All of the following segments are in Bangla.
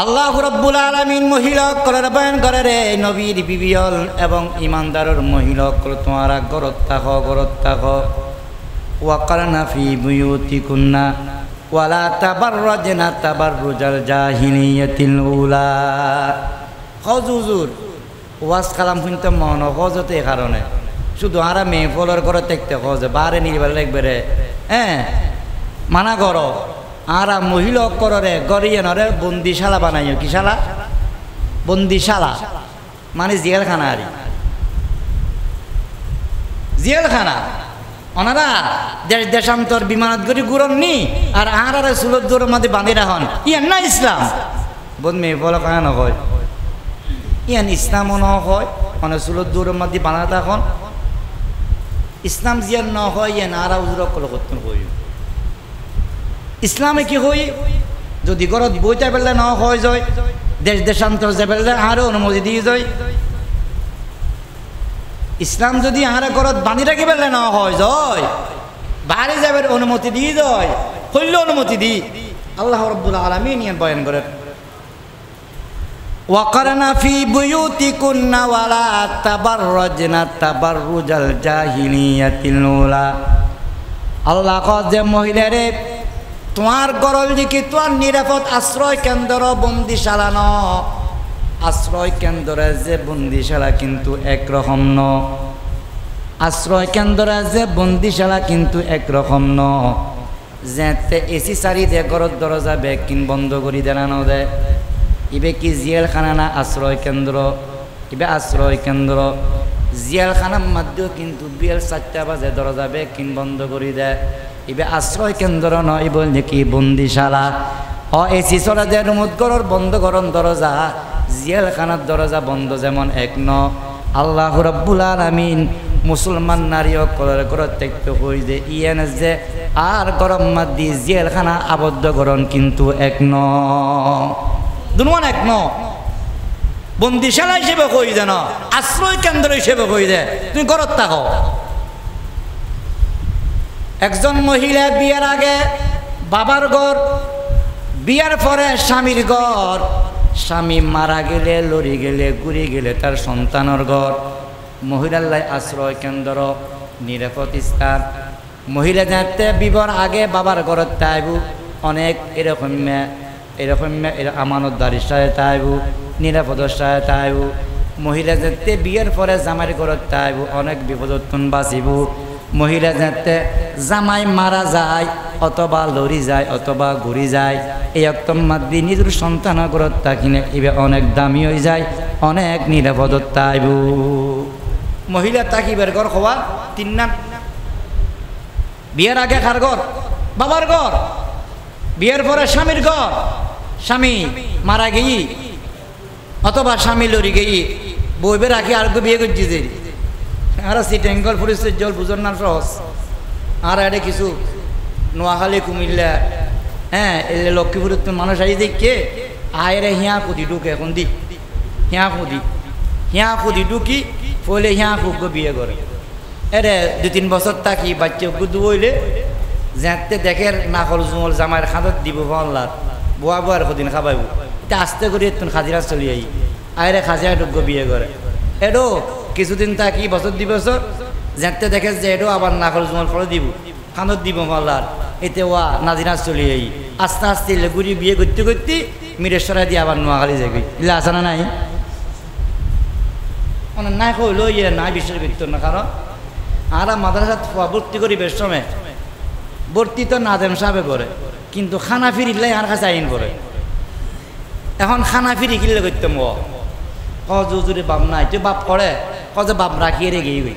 আল্লাহ রাব্বুল আলামিন মহিলা করে বয়ান করে রে নবীর বিবিয়ল এবং ইমানদারের মহিলা করে তোমারা গরত থাক ওয়াকারনা ফি বুয়ুতিকুন্না ওয়ালা তাবাররাজনা তাবাররুজাল জাহিলিয়াতিল উলা। হুজুর ওয়াজ কালাম শুনতে মন হজতে কারণে শুধু আরা মেয়ে ফলর করে দেখতে হজে বারে নিবার লাগবে রে মানা করো আরা মহিলা করে গড়িয়ে নরে বন্দিশালা বানাইও কি শালা বন্দিশালা মানে জেলখানা আর জেলখানা ওনারা দেশ দেশান্তর বিমানত গড়ি গুরননি আর আহারে সুলত দূরের মধ্যে বাঁধি রাখন ইয়ান না ইসলাম বোধ মেয়ে বলো কেন নয় ইয়ান ইসলামও ন হয় মানে সুলত দূরের মধ্যে বাঁধা থাকুন ইসলাম জিয়ান ন হয় ইয়ান আরা উজুর কল করতে হই ইসলামে কি হই যদি ঘরত বইতে পেলে ন হয় যায় দেশ দেশান্তর যে পেলে আরও অনুমতি দিয়ে যায় ইসলাম যদি আহারে ঘরত বাঁধি রাখি পেলে ন হয় যায় বাইরে যাবার অনুমতি দিয়ে যায় হইল অনুমতি দি আল্লাহ রাব্বুল আলামিন ইয়ান বয়ান করে ওয়াকারনা ফি বুয়ুতিকুন্না ওয়ালা তাবাররাজনা তাবাররুজাল জাহিলিয়াতিল উলা। আল্লাহ কয় যে মহিলারে তোমার গরল দিকে তোমার নিরাপদ আশ্রয় কেন্দ্র বন্দিশালা ন আশ্রয় কেন্দ্রে যে বন্দিশালা কিন্তু একরকম ন আশ্রয় কেন্দ্রে যে বন্দিশালা কিন্তু একরকম ন যেতে এসি সারি দে ঘরত দরজা বেগ কিন বন্ধ করি দেনানো দে ইবে কি জেলখানা না আশ্রয় কেন্দ্র ইবে আশ্রয় কেন্দ্র জেলখানার মধ্যেও কিন্তু বিয়েল 4টা বাজে দরজা বেগ কিন বন্ধ করি দেয় ইবে আশ্রয় কেন্দ্র নয় বলছে কি বন্দিশালা ও এসি চলা যে রুমত ঘরের বন্ধ করন দরজা জেলখানার দরজা বন্ধ যেমন এক ন আল্লাহ রাব্বুল আলামিন মুসলমান নারীও করার ঘরত দেখতে হই যে ইয়ান যে আর গরম মাদি জেলখানা আবদ্ধ করন কিন্তু এক ন দুনুয়ান এক ন বন্দিশালা হিসেবে কই যেন আশ্রয় কেন্দ্র হিসেবে কই দে তুমি ঘরত থাকো। একজন মহিলা বিয়ের আগে বাবার ঘর বিয়ের পরে স্বামীর ঘর স্বামী মারা গেলে লড়ি গেলে গুড়ি গেলে তার সন্তানের ঘর মহিলার আশ্রয় কেন্দ্র নিরাপদ স্থান মহিলা যাতে বিবাহ আগে বাবার ঘরত তাইবু অনেক এরকম আমানতদারির সাথে তাইবু নিরাপদের সাথে তাইবু মহিলা যাতে বিয়ের পরে জামাইয়ের ঘরত তাইবু অনেক বিপদত্তন বাঁচিব মহিলা যাতে জামাই মারা যায় অথবা লড়ি যায় অথবা ঘুরি যায় এই একদম মাদি নিজের সন্তানের ঘরত থাকিনে এবার অনেক দামি হয়ে যায় অনেক নিরাপদত তাইব মহিলা তাকিবের ঘর হওয়া 3 নাম বিয়ের আগে কার ঘর বাবার ঘর বিয়ের পরে স্বামীর ঘর স্বামী মারা গেই অথবা স্বামী লড়ি গেই বইবে রাখি আর বিয়ে করছি যে আর সিটেঙ্গল পুলিশের জল বুঝন না সহজ আর এটা কিছু নোয়াখালী কুমিল্লা এলে লক্ষ্মীপুরের তো মানুষ আই দেখে আয়রে হিয়া খুদি ঢুকে এখন দি হিয়া খুদি ঢুকি ফলে হিয়া খুব বিয়ে করে এরে 2-3 বছর থাকি বাচ্চা গুদু হইলে যাতে দেখে নাকল জুমল জামাইয়ের খাঁদত দিব পাল্লার বোয়া বোয়ার কদিন খাবাইব এটা আস্তে করে তুমি খাজিরা চলি আই আয়রে খাজিরা ঢুকবো বিয়ে করে এডো কিছুদিন থাকি বছর 2 বছর যাতে দেখে যে এডো আবার নাকল জুমল ফলে দিব খাঁদত দিব পাল্লার এতে ওয়া নাজিরা চলি আই আস্তে আস্তে গুড়ি বিয়ে করতে করতে মিরেশ্বরা দিয়ে আবার নোয়াখালী যাই ইলে আসা না নাই মানে নাই কইল ইয়ে নাই বিশ্বের ভিতর না কারণ আর মাদ্রাসা ভর্তি করি বেশমে ভর্তি তো নাজেম সাহেবে করে কিন্তু খানা ফিরিলে আর কাছে আইন করে এখন খানা ফিরি কিনলে করতাম জুজুরে বাপ নাই তুই বাপ করে যে বাপ রাখিয়ে রে গিয়ে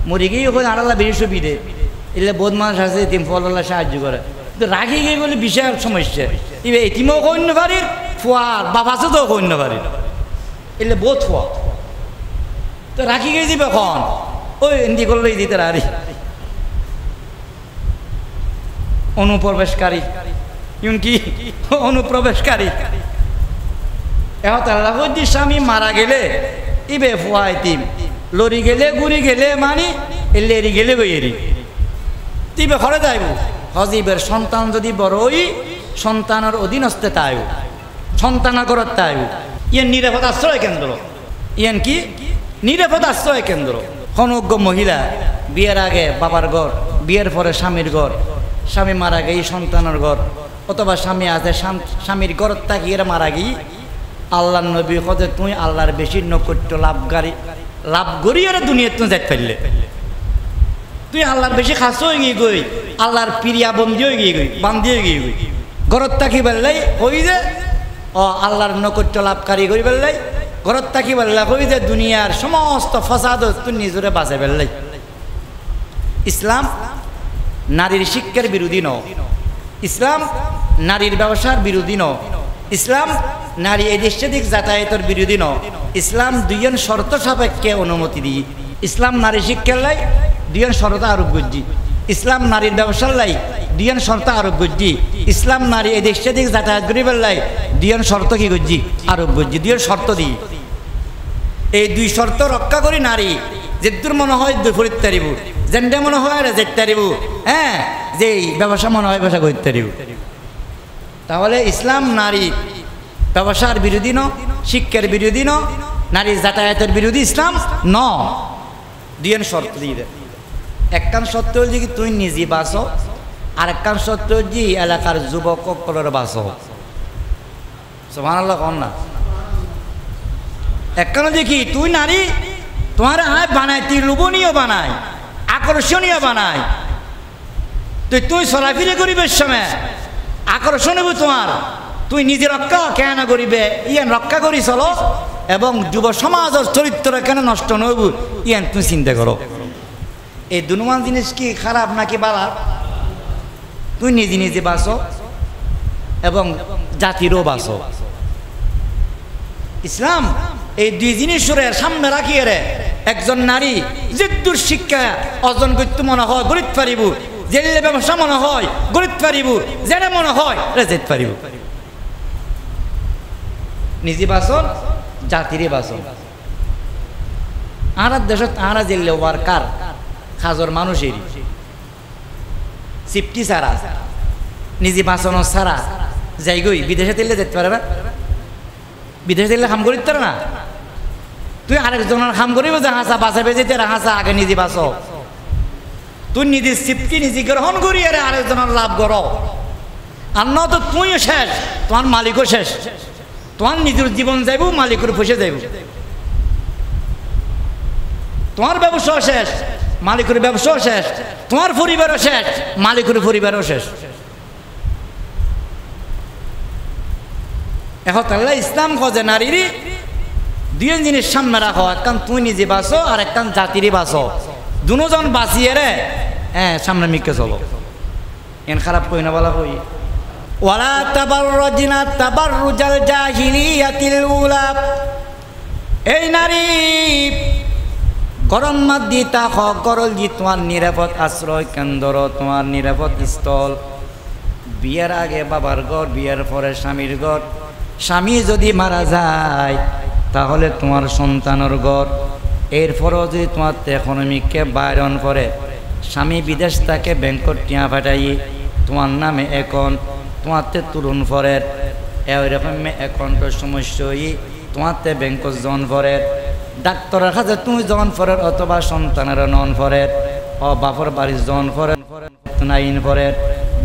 মরি গিয়ে ওখানে আড়ালা বেশি সুবিধে এলে বোধ মানুষ আছে তিন ফলাল্লা সাহায্য করে কিন্তু রাখি গিয়ে বলে বিশাল সমস্যা এবার এটিমও কন্য পারির ফুয়ার বাপ আছে তো কন্য পারির এলে বোধ ফুয়া তো রাখি গিয়ে যাবে এখন ওই এন্দি করলেই দিতে আরি অনুপ্রবেশকারী কি অনুপ্রবেশকারী এখন তারা স্বামী মারা গেলে ইবে ফুয়াই তিম লড়ি গেলে গুড়ি গেলে মানি এরি গেলে গইয়েরি তিবে ঘরে যাইব হজিবের সন্তান যদি বড়ই সন্তানের অধীনস্থে তাইব সন্তানা করত তাই ইয়ান নিরাপদ আশ্রয় কেন্দ্র ইয়ান কি নিরাপদ আশ্রয় কেন্দ্র অনজ্ঞ মহিলা বিয়ের আগে বাবার ঘর বিয়ের পরে স্বামীর ঘর স্বামী মারা গিয়ে সন্তানের ঘর অথবা স্বামী আছে স্বামীর ঘর তাকিয়ে মারা গিয়ে আল্লাহ নবী কত তুই আল্লাহর বেশি নৈকট্য লাভ করিয়ারে দুনিয়া তুই যাই ফেললে তুই আল্লাহর বেশি খাস হয়ে গিয়ে গই আল্লাহর প্রিয়া বন্দি হয়ে গিয়ে গই বান্ধি হয়ে গিয়ে গই ঘরত তাকি বেললাই হই যে ও আল্লাহর নৈকট্য লাভকারী করি বেললাই ঘরত তাকি বেললা হই যে দুনিয়ার সমস্ত ফসাদ তুই নিজরে বাঁচে বেললাই ইসলাম নারীর শিক্ষার বিরোধী ন ইসলাম নারীর ব্যবসার বিরোধী ন ইসলাম নারী এদিক সেদিক যাতায়াতের বিরোধী ন ইসলাম দুইজন শর্ত সাপেক্ষে অনুমতি দিই ইসলাম নারী শিক্ষার লাই দুইজন শর্ত আরোপ করছি ইসলাম নারীর ব্যবসার লাই দুইজন শর্ত আরোপ করছি ইসলাম নারী এদিক সেদিক যাতায়াত করিবার লাই দুইজন শর্ত কি করছি আরোপ করছি দুইজন শর্ত দিই এই দুই শর্ত রক্ষা করি নারী যে দূর মনে হয় দূর ফরিত তারিব যেটা মনে হয় যেতে তারিব হ্যাঁ যে ব্যবসা মনে হয় ব্যবসা করতে তারিব তাহলে ইসলাম নারী ব্যবসার বিরোধী ন শিক্ষার বিরোধী ন নারীর যাতায়াতের বিরোধী ইসলাম ন দুইজন শর্ত দিয়ে দেয় একখান সত্য হচ্ছে কি তুই নিজে বাঁচো আর একখান সত্য হচ্ছে এলাকার যুবক সকলের বাঁচো সুবহানাল্লাহ কন না একখান হচ্ছে কি তুই নারী তোমার হাত বানায় তুই লোভনীয় বানায় আকর্ষণীয় বানায় তুই চলাফিরে করিবের সময় আকর্ষণ হইব তোমার তুই নিজে রক্ষা কেন করিবে ইয়ান রক্ষা করি চলো এবং যুব সমাজের চরিত্র কেন নষ্ট নইব ইয়ান তুমি চিন্তা করো এই দুনুমান জিনিস কি খারাপ নাকি বালা তুই নিজে নিজে বাঁচো এবং জাতিরও বাঁচো ইসলাম এই দুই জিনিসের সামনে রাখিয়ে রে একজন নারী যে দূর শিক্ষা অর্জন করতে মনে হয় গড়িতে পারিব যে ব্যবসা মনে হয় গড়িতে পারিব যেটা মনে হয় যেতে পারিব নিজে বাঁচন জাতিরে বাঁচন আর দেশত আরা জেলে ওয়ার্কার খাজর মানুষেরই সিফটি ছাড়া নিজে বাঁচানো ছাড়া যাই গই বিদেশে তেলে যেতে পারে না বিদেশে তেলে কাম করিতে পারে না তুই আরেকজনের কাম করিব যে হাসা বাঁচাবে যেতে হাসা আগে নিজে বাঁচো তুই নিজে সিফটি নিজে গ্রহণ করি আরে আরেকজনের লাভ করো আর ন তো তুইও শেষ তোমার মালিকও শেষ তোমার নিজের জীবন যাইব মালিকের ফসে যাইব তোমার ব্যবসাও শেষ মালিকের ব্যবসাও শেষ তোমার পরিবারও শেষ মালিকের পরিবারও শেষ এখন তাহলে ইসলাম খোঁজে নারীর দুই জিনিস সামনে রাখো একখান তুই নিজে বাঁচো আর একখান জাতিরই বাঁচো দুজন বাঁচিয়ে রে হ্যাঁ সামনে মিকে চলো এন খারাপ কই না বলা কই ওয়ালা তাবাররুজনা তাবাররুজাল জাহিলিয়াতিল উলা এই নারী গরম মাত দি তাক গরল দি তোমার নিরাপদ আশ্রয় কেন্দ্র তোমার নিরাপদ স্থল বিয়ের আগে বাবার ঘর বিয়ের পরে স্বামীর ঘর স্বামী যদি মারা যায় তাহলে তোমার সন্তানের ঘর এরপরও যদি তোমার ইকোনমিককে বাইরন করে স্বামী বিদেশ তাকে ব্যাংকত টিয়া ফাটাই তোমার নামে অ্যাকাউন্ট তোমারতে তুলুন ফরের এরকম অ্যাকাউন্টের সমস্যা হই তোমারতে ব্যাংকত জন ফরের ডাক্তারের কাছে তুমি জন ফরের অথবা সন্তানের নন ফরের ও বাপর বাড়ির জন ফরের নাইন ফরের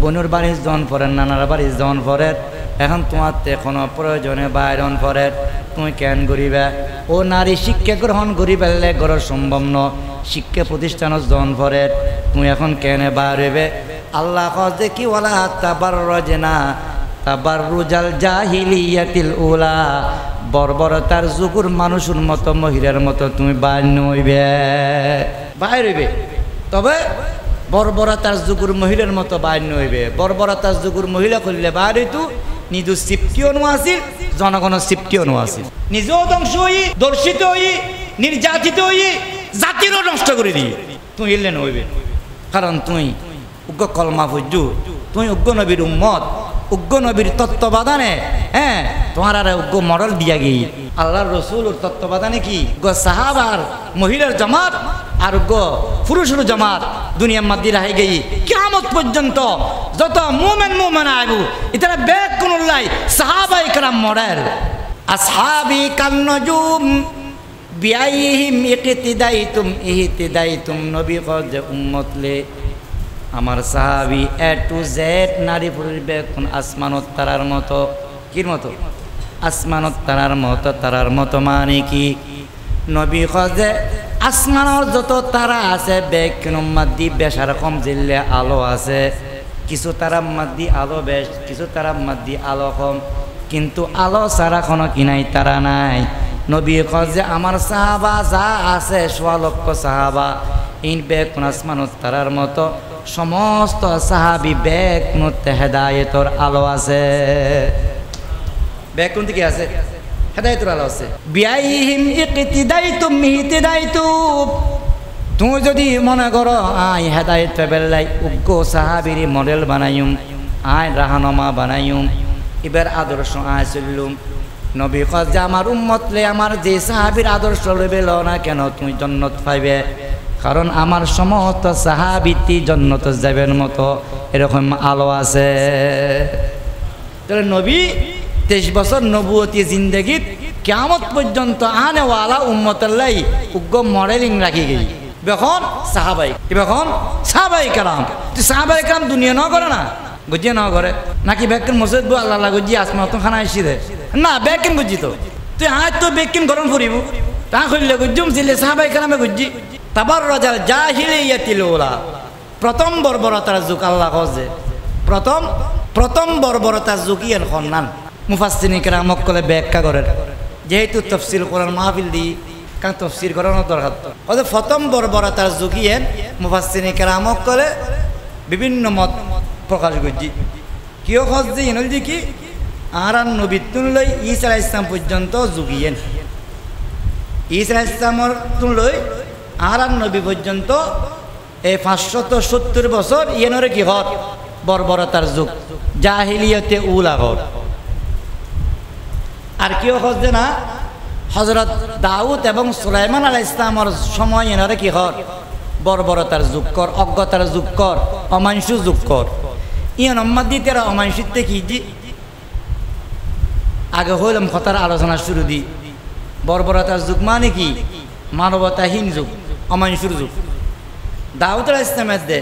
বোনের বাড়ির জন ফরের নানার বাড়ির জন ফরের এখন তোমার কোনো প্রয়োজনে বাইরন ফরের তুমি কেন করিবে ও নারী শিক্ষা গ্রহণ করি পেলে গড় সম্ভব ন শিক্ষা প্রতিষ্ঠানের জন ফরের তুমি এখন কেন বাইরবে আল্লাহ কজে কি ওয়ালা তাবাররুজনা তাবাররুজাল জাহিলিয়াতিল উলা বর্বরতার যুগের মানুষের মতো মহিলার মতো তুমি বাইর নইবে বাইরবে তবে বর্বরতার যুগের মহিলার মতো বাইর নইবে বর্বরতার যুগের মহিলা করলে বাইর হইতো নিজের সিফটিও নো আছিল জনগণের সিফটিও নো আছিল নিজেও ধ্বংস হই দর্শিত হই নির্যাতিত হই জাতিরও নষ্ট করে দিয়ে তুই এলে নইবে কারণ তুই উগ্র কলমা ফুজু তুই উগ্র নবীর উম্মত উগ্র নবীর তত্ত্বাবধানে হ্যাঁ তোমার আর গো মডেল দিয়া গেই আল্লাহর রসুলের তত্ত্বাবধানে কি গো সাহাবার মহিলার জামাত আর গো পুরুষের জামাত দুনিয়ার মধ্যে রাহে গেই কিয়ামত পর্যন্ত যত মুমিন আইবু ইতারা বেক কোনুল্লাই সাহাবায়ে کرام মডেল আসহাবি কান্নজুম বিআইহিম ইহতিদাইতুম নবী কজ উম্মতলে আমার সাহাবি এ টু জেড নারী পুরুষ বেকুন আসমানত তারার মতো কির মতো আসমানত তারার মতো মানে কি নবী কজে আসমানের যত তারা আছে বেকুন মাদ্দি বেশার কম জিল্লে আলো আছে কিছু তারার মাদ্দি আলো বেশ কিছু তারার মাদ্দি আলো কম কিন্তু আলো ছাড়া কোনো কিনাই তারা নাই নবী কজে আমার সাহাবা যা আছে ১৬ লক্ষ সাহাবা ইন বেকুন আসমানত তারার মতো সমস্ত সাহাবি বেকুনতে হেদায়েতর আলো আছে বেকুন কি আছে হেদায়েতর আলো আছে বিআইহিম ইকতিদাইতুম ইহতিদাইতুম তুমি যদি মনে করো আই হেদায়েত পেবেলাই উগ্র সাহাবীর মডেল বানাইম আই রাহনুমা বানাইম এবার আদর্শ আয় চললুম নবী কজ যে আমার উম্মতলে আমার যে সাহাবীর আদর্শ লইবে ল না কেন তুমি জান্নাত পাইবে কারণ আমার সমস্ত সাহাবীতি জান্নাতে যাবেন মতো এরকম আলো আছে তাহলে নবী 23 বছর নবুয়তি জিন্দেগিত কিয়ামত পর্যন্ত আনেওয়ালা উম্মতের লাই উগ্র মডেলিং রাখি গই বেখন সাহাবাই کرام তুই সাহাবাই کرام দুনিয়া ন করে না বুঝিয়ে ন করে নাকি বেকিন মসজিদ বু আল্লাহ গুজি আসমা তো খানা আইছি দে না বেকিন বুঝি তো তুই আজ তো বেকিন গরম ফুরিব তা কইলে গুজুম জিলে সাহাবাই کرامে গুজি তাবাররাজাল জাহিলিয়াতিল উলা প্রথম বর্বরতার যুগ আল্লাহ কজে প্রথম বর্বরতার যুগ ইয়ান খন্নান মুফাসসিরিন کرام কলে ব্যাখ্যা করেন যেহেতু তাফসীর কোরআন মাহফিল দি কারণ তাফসীর করানোর দরকার কজে প্রথম বর্বরতার যুগ ইয়ান মুফাসসিরিন کرام কলে বিভিন্ন মত প্রকাশ করছি কিয় খোঁজছে এনলজি কি আর নবীতুন লই ঈসা আলাইহিস সালাম পর্যন্ত যুগিয়েন ঈসা আলাইহিস সালামর তুন লই আর নবী পর্যন্ত এই 570 বছর ইয়েনরে কি হত বর্বরতার যুগ জাহিলিয়াতে উলা হত আর কিয় খোঁজছে না হযরত দাউদ এবং সুলাইমান আলাইহিস সালামর সময় এনরে কি হত বর্বরতার যুগ কর অজ্ঞতার যুগ কর অমানুষ যুগ কর ইয়ান অম্মাদিতের অমানুষিতে কি দি আগে হইলাম কথার আলোচনা শুরু দি বর্বরতার যুগ মানে কি মানবতাহীন যুগ অমানুষের যুগ দাউদ আলাইহিস সালামের দে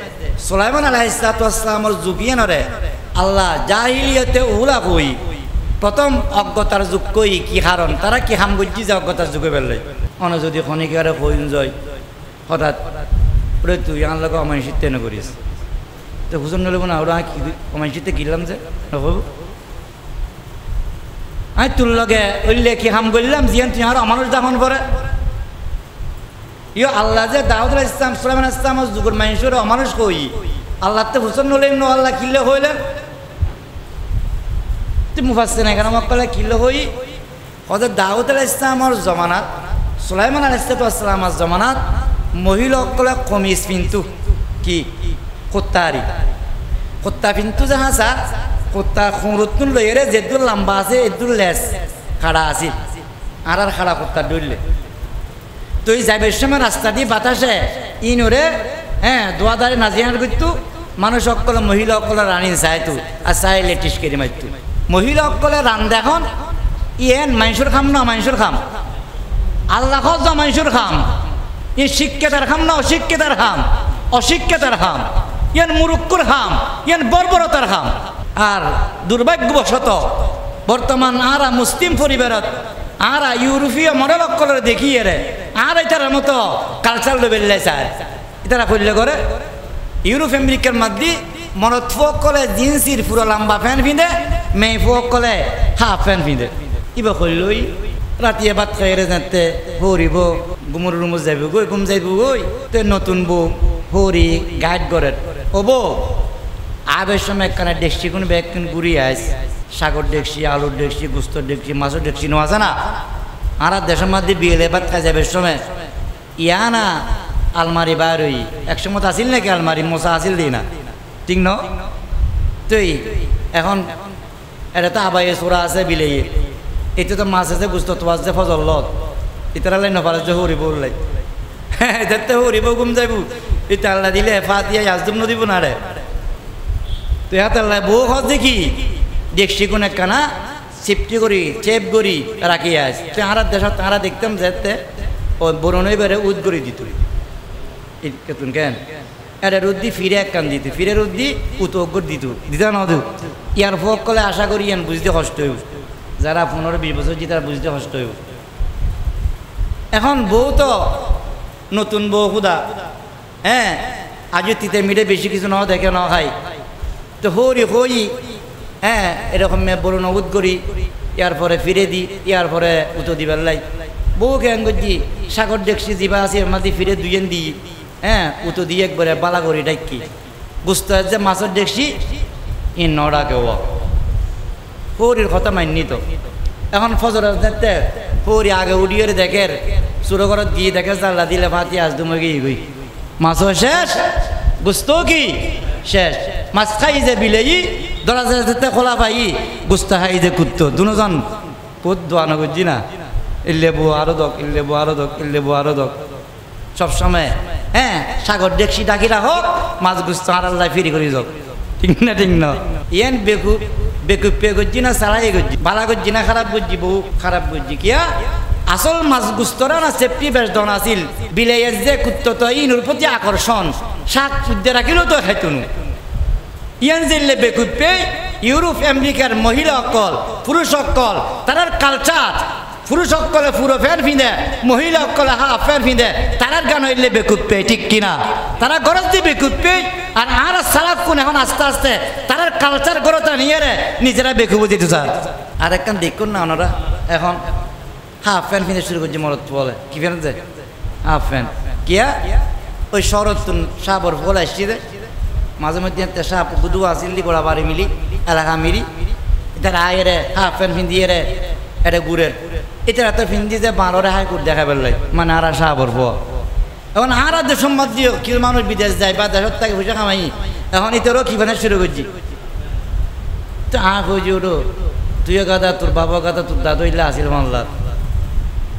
সুলাইমান আলাইহিস সালামের যুগ ইয়ানরে আল্লাহ জাহিলিয়াতে উলা কই প্রথম অজ্ঞতার যুগ কই কি কারণ তারা কি হাম গজ্জি যে অজ্ঞতার যুগে বেলে অন যদি খনিকারে কইন যায় হঠাৎ ওরে তুই আন লগে অমানুষিতে না করিস তো হুজুর নলব না ওরা কি অমানুষিতে কিনলাম যে নবু আই তোর লগে ওইলে কি হাম করলাম জিয়ান তুই আর অমানুষ দাফন করে ইয়ে আল্লাহ যে দাউদ আলাইহিস সালাম সুলাইমান আলাইহিস সালাম যুগের মানুষের অমানুষ কই আল্লাহ তো হুজুর নলেম ন আল্লাহ কিল্লে হইলেন তুই মুফাসসিরিন কেন মক্কালে কিল্লে হই হযরত দাউদ আলাইহিস সালামের জামানাত সুলাইমান আলাইহিস সালামের জামানাত মহিলাসকলে কমিজ পিন্তু কি কুত্তা পিন্তু যাহা সা কুত্তা খুঁড়তুন লইরে যেদুর লম্বা আছে এদুর লেস খাড়া আছিল আর খাড়া কুত্তা ডুললে তুই যাইবার সময় রাস্তা দিয়ে বাতাসে ইনরে হ্যাঁ দোয়াদারে নাজিয়ার করতু মানুষ সকলে মহিলা সকলে রানী চাইতু আর চাইলে টিসকেরি মারতু মহিলা সকলে রান দেখুন ইয়েন মানুষের খাম না মানুষের খাম আল্লাহ মানুষের খাম ই শিক্ষিতার খাম না অশিক্ষিতার খাম অশিক্ষিতার খাম ইয়ান মুরুক্কুর খাম ইয়ান বর্বরতার খাম আর দুর্ভাগ্যবশত বর্তমান আরা মুসলিম পরিবারত আরা ইউরোপীয় মডেল অকলের দেখিয়ে রে আর এটার মতো কালচার লেভেলে চায় এটারা করলে করে ইউরোপ আমেরিকার মধ্যে মরদ ফকলে জিন্সির পুরো লম্বা প্যান্ট পিঁধে মেয়ে ফকলে হাফ প্যান্ট পিঁধে ইবা করলই রাতিয়ে ভাত খাই যাতে হরিব গুমর রুমো যাইব গই ঘুম যাইব গই তো নতুন বউ হরি গাইড করে ও বউ আবের সময় একখানে ডেকসি কোন ব্যাগ কোন ঘুরি আইস সাগর ডেকসি আলুর ডেকসি গুস্তর ডেকসি মাছের ডেকসি নো আছে না আর দেশের মধ্যে বিয়েলে ভাত খাই যাবে সময় ইয়া না আলমারি বাইরই একসময় আসিল নাকি আলমারি মশা আসিল দিই না ঠিক ন তুই এখন এটা তো আবাই সোরা আছে বিলেই এতে তো মাছ আছে বুঝতো তো যে ফজল লত ইতারা লাই নফারে যে হরিব লাই এতে হরিব ঘুম যাইব এটা আল্লাহ দিলে ফা দিয়ে আজদুম নদীব না রে তো হাত আল্লাহ বউ হজ দেখি দেখছি কোন একখানা সিফটি করি চেপ করি রাখি আস তুই হারার দেশ তারা দেখতাম যেতে ও বরণই বেড়ে উদ করি দিত কেতুন কেন এর রুদ্দি ফিরে এক কান দিত ফিরে রুদ্দি উতগ্গর দিত দিত না দু ইয়ার ফোক কলে আশা করি ইয়ান বুঝতে কষ্ট হইব যারা 15-20 বছর জি তারা বুঝতে কষ্ট হইব এখন বউ তো নতুন বউ খুদা হ্যাঁ আজও তিতে মিটে বেশি কিছু ন দেখে ন খাই তো হরি হই হ্যাঁ এরকম বরুণ উদ করি ইয়ার পরে ফিরে দি ইয়ার পরে উতো দিবার লাই বউ কেন করছি সাগর দেখছি জিবা আছে মাঝে ফিরে দুইজন দিই হ্যাঁ উতো দিয়ে একবারে বালা করি ডাকি বুঝতে যে মাছের দেখছি ই নড়া কেউ হরির কথা মাননি তো এখন ফজর দেখতে হরি আগে উড়িয়ে দেখে চুরো ঘরত গিয়ে দেখে জাল্লা দিলে ভাতি আজ দুমে গিয়ে গই মাছও শেষ বুঝতো কি শেষ মাছ খাই যে বিলেই দরজা যেতে খোলা পাই গুস্তা খাই যে কুত্তো দুজন পুত দোয়ানো করছি না ইল্লেবু আরো দক ইল্লেবু আরো দক ইল্লেবু আরো দক সবসময় হ্যাঁ সাগর দেখছি ডাকি রাখো মাছ গুস্তা আর আল্লাহ ফিরি করি যাক ঠিক না ইয়েন বেকু বেকু পে করছি না সারাই করছি ভালো করছি না খারাপ করছি বহু খারাপ করছি কিয়া আসল মাছ গুস্তরা না সেফটি বেশ দন আছিল বিলাইয়ের যে কুত্তো তো ইনুর প্রতি আকর্ষণ শাক চুদ্দে রাখিলেও তো খাইতুনু ইয়ান জিল্লে বেকুপে ইউরোপ আমেরিকার মহিলা অকল পুরুষ অকল তারার কালচার পুরুষ অকলে পুরো ফের ফিঁদে মহিলা অকলে হাফ ফের ফিঁদে তারার গান হইলে বেকুপে ঠিক কিনা তারা গরজ দিয়ে বেকুপে আর সালাক কোন এখন আস্তে আস্তে তারার কালচার গড়তা নিয়ে রে নিজেরা বেকুবো দিতে চায় আর একখান দেখুন না ওনারা এখন হাফ প্যান্ট ফিনে শুরু করছে মরত বলে কি ফেন যে হাফ প্যান্ট কিয়া ওই শরৎ সাবর বলে আসছি রে মাঝে মধ্যে সাপ গুদু আসিল দি গোড়া বাড়ি মিলি এলাকা মিলি এটা আয় রে হাফ প্যান্ট ফিন্দিয়ে রে এটা গুড়ের এটা এত ফিন্দি যে বারোরে হাই কুট দেখা পেলাই মানে আর সাবর এখন আর দেশের মধ্যে কি মানুষ বিদেশ যায় বা দেশের থেকে পয়সা কামাই এখন এটারও কি ফেনে শুরু করছি তো কইছি ওটো তুইও গাদা তোর বাবা গাদা তোর দাদু ইল্লা আসিল মানলার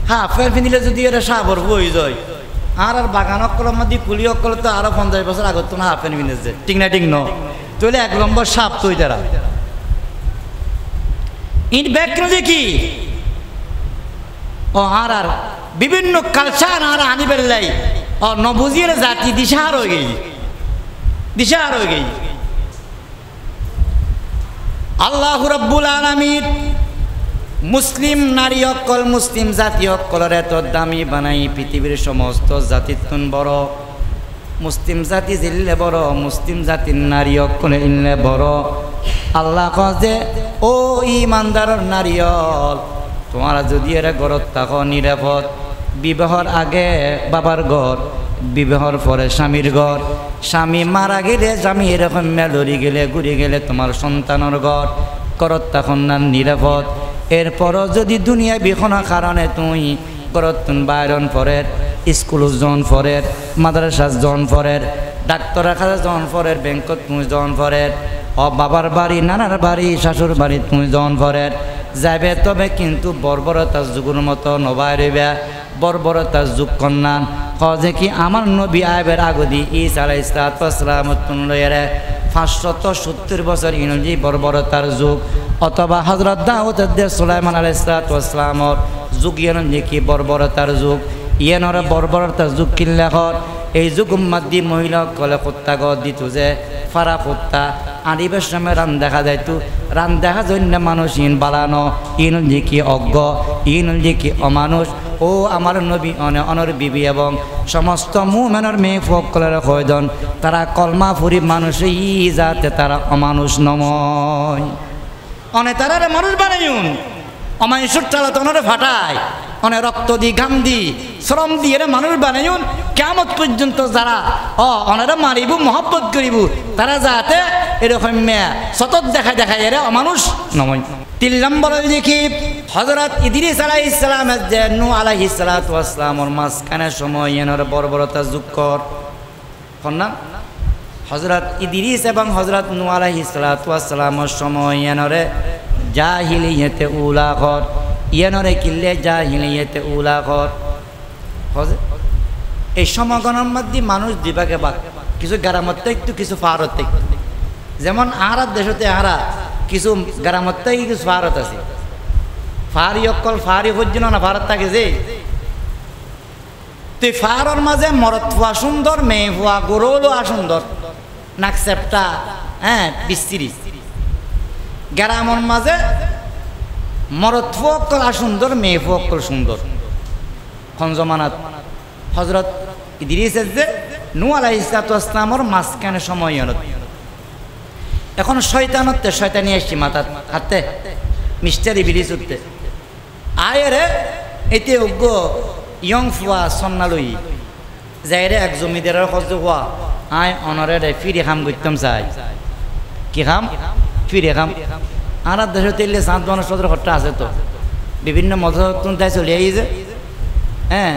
হ্যাঁ ফের ফিনিলে যদি এটা সাবর বই যায় আর বাগান অকলের মধ্যে কুলি অকল তো আরো 50 বছর আগত তো না হাফেন ফিনেছে ঠিক না ঠিক ন তাহলে 1 নম্বর সাপ তুই তারা ইন ব্যাকগ্রাউন্ড দেখি ও আর বিভিন্ন কালচার আর আনি বেলাই ও নবুজির জাতি দিশাহার হয়ে গেই দিশাহার হয়ে গেই আল্লাহ রাব্বুল আলামিন মুসলিম নারী অকল মুসলিম জাতি অকলরে এত দামি বানাই পৃথিবীর সমস্ত জাতির বড় মুসলিম জাতি জিল্লে বড় মুসলিম জাতির নারী অকলে ইল্লে বড় আল্লাহ কজে ও ইমানদারের নারীল তোমারা যদি এরা ঘরত থাকো নিরাপদ বিবাহর আগে বাবার ঘর বিবাহর পরে স্বামীর ঘর স্বামী মারা গেলে স্বামী এরকম মেলরি গেলে ঘুরে গেলে তোমার সন্তানের ঘর করত তখন না নিরাপদ এরপরও যদি দুনিয়া বিখনের কারণে তুই করতুন বাইরন ফরের স্কুল জন ফরের মাদ্রাসা জন ফরের ডাক্তারের কাছে জন ফরের ব্যাংকত তুই জন ফরের ও বাবার বাড়ি নানার বাড়ি শাশুর বাড়ি তুই জন ফরের যাবে তবে কিন্তু বর্বরতার যুগের মতো নবাই রইবে বর্বরতার যুগ কন্যান যে কি আমার নবী আইবের আগদি ঈসা আলাইহিস সালাম লইয়ারে 570 বছর ইনজি বর্বরতার যুগ অথবা হযরত দাউদ সুলাইমান আলাইহিস সালামর যুগ ইয়ান কি বর্বরতার যুগ ইয়ানর বর্বরতার যুগ কিল্লাহর এই যুগ মাদ্দি মহিলা কলে কুত্তা গদ দিত যে ফারা কুত্তা আদিবের সময় রান দেখা যাইতো রান দেখা জন্য মানুষ ইন বালানো ইন কি অজ্ঞ ইন কি অমানুষ ও আমার নবী অনর বিবি এবং সমস্ত মুমিনের মেয়ে ফকলের কয়জন তারা কলমা ফুরি মানুষই যাতে তারা অমানুষ নময় অনে তারারে মানুষ বানাইউন অমানুষের চালাতে অনরে ফাটায় অনে রক্ত দি ঘাম দি শ্রম দিয়ে মানুষ বানাইউন কিয়ামত পর্যন্ত যারা অনারা মারিব মহব্বত করিব তারা যাতে এরকম মেয়া সতত দেখায় এরা অমানুষ নময় 3 নম্বর দেখি হযরত ইদ্রিস আলাইহিস সালাম যে নূহ আলাইহিস সালাতু ওয়াস সালামর মাঝখানে সময় এনর বর্বরতা যুগ কর না হযরত ইদ্রিস এবং হযরত নূহ আলাইহিস সালাতু ওয়াস সালামর সময় এনরে জাহিলিয়াতে উলা কর ইয়ানরে কিল্লে জাহিলিয়াতে উলা কর হজে এই সমাগমের মধ্যে মানুষ দিবাকে বাক কিছু গ্রামতে একটু কিছু ফারত একটু যেমন আহার দেশতে আহারা কিছু গ্রামতে কিছু ফারত আছে ফারি অকল ফারি হজ্জন না ভারত থাকে যে তুই ফারর মাঝে মরত ফুয়া সুন্দর মেয়ে ফুয়া গরুলো সুন্দর নাক সেপটা হ্যাঁ বিস্তিরি গ্রামের মাঝে মরত ফুয়া অকল সুন্দর মেয়ে ফুয়া অকল সুন্দর খঞ্জমানাত হজরত ইদ্রিস যে নূহ আলাইহিস সালামের মাঝখানে সময় এখন শয়তানতে শয়তানি আসছি মাথার হাতে মিস্টার ইবলিস উঠতে আয় রে এতে উগ্র ইয়ং ফুয়া সন্নালই যাই রে এক জমিদারের খোঁজ হওয়া আয় অনরে রে ফিরে খাম করতাম চাই কি খাম ফিরে খাম আর দেশে তেলে সাত মানুষ সদর ঘরটা আছে তো বিভিন্ন মতন তাই চলে যে হ্যাঁ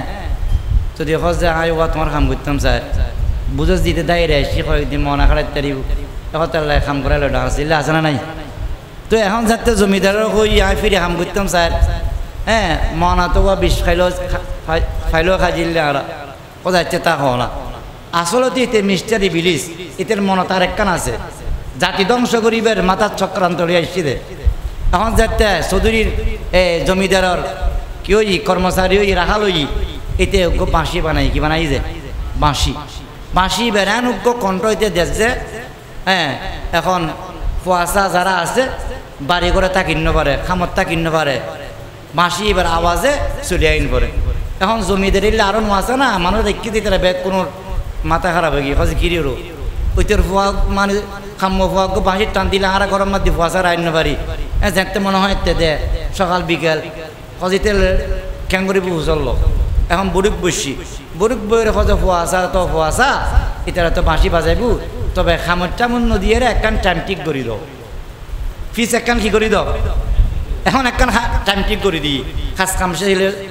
যদি খোঁজ যে আয় ওয়া তোমার খাম করতাম চাই বুঝস দিতে দায় রে সে কয়েকদিন মনে খারাপ তারিব এখন তার খাম করাইলো ডাকছিলে আছে না নাই তো এখন যাতে জমিদারের হই আয় ফিরে খাম করতাম চাই হ্যাঁ মনা তো বিষ খাইলেও খাইলে আর কোথাচ্ছে তা হও না আসলে এতে মিস্টার ইবলিস এদের মনে তার একখান আছে জাতি ধ্বংস করিবের মাথার চক্রান্ত লিয়ে আসছি দে এখন যাতে চৌধুরীর জমিদারের কি ওই কর্মচারী ওই রাখাল ওই এতে বাঁশি বানাই কি বানাই যে বাঁশি বেড়ান উগ্র কণ্ঠ এতে দেশ যে হ্যাঁ এখন ফুয়াশা যারা আছে বাড়ি করে তা কিন্ন পারে খামত তা কিন্ন পারে বাঁশি এবার আওয়াজে চলে আইন পরে এখন জমিদার এলে আরো আছে না মানুষ দেখি দিতে ব্যাগ কোনো মাথা খারাপ হয়ে গিয়ে হচ্ছে কিরিও ওইটার ফুয়া মানে খাম্য ফুয়া বাঁশির টান দিলে আর গরম মাদি ফুয়াশার আইন পারি যেতে মনে হয় দে সকাল বিকেল হজিতে ক্যাঙ্গুরি বুঝ চললো এখন বুড়ুক বুড়ুক বইয়ের হজে ফুয়াশা তো ফুয়াশা এটারা তো বাঁশি বাজাইবু তবে খামর টামুন নদীর একখান টাইম ঠিক করি দাও ফিস একখান কি করি দাও এখন একখান টাইম ঠিক করে দিই খাস খামসে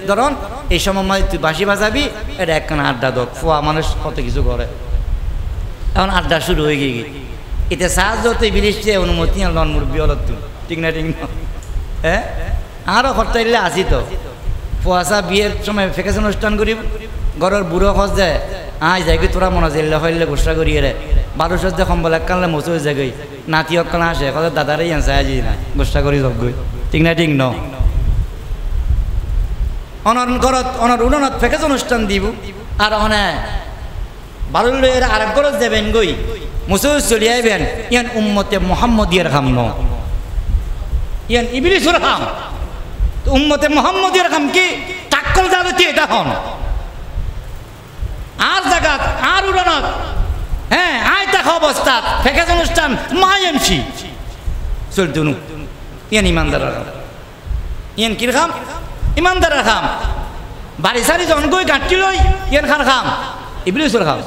ধরন এই সময় তুই বাঁশি বাজাবি এটা একখান আড্ডা দক ফুয়া মানুষ কত কিছু করে এখন আড্ডা শুরু হয়ে গিয়ে এতে সাহায্য তো বিলিশে অনুমতি লন মুরব্বী হল তুই ঠিক না হ্যাঁ আরও খরচা দিলে আসি তো ফুয়াশা বিয়ের সময় ফেকেছে অনুষ্ঠান করি ঘরের বুড়ো খোঁজ দেয় আয় যাই তোরা মনে জিল্লা হইলে গোসা করিয়ে রে বারো সজ্জা কম্বল একখানলে মচু হয়ে যায় নাতি অক্কান আসে কত দাদারাই আনছে আজি না গোসা করি সব গই ঠিক না ঠিক ন অনর ঘরত অনর উড়নত ফেকেছে অনুষ্ঠান দিব আর অনে বারুল এর আরেক ঘরত যাবেন গই মুসু চলি আইবেন ইয়ান উম্মতে মোহাম্মদিয়ার খাম ন ইয়ান ইবলিসুর খাম উম্মতে মোহাম্মদিয়ার খাম কি টাক্কল যাবে এটা হন আর জায়গা আর উড়নত হ্যাঁ আয় দেখা অবস্থা ফেকেছে অনুষ্ঠান মায়ামসি চলতো নু ইয়ান ইমানদার খাম ইয়ান কির খাম ইমানদার খাম বাড়ি সারি যখন গই গাঁটি লই ইয়ান খান খাম ইবলিসুর খাম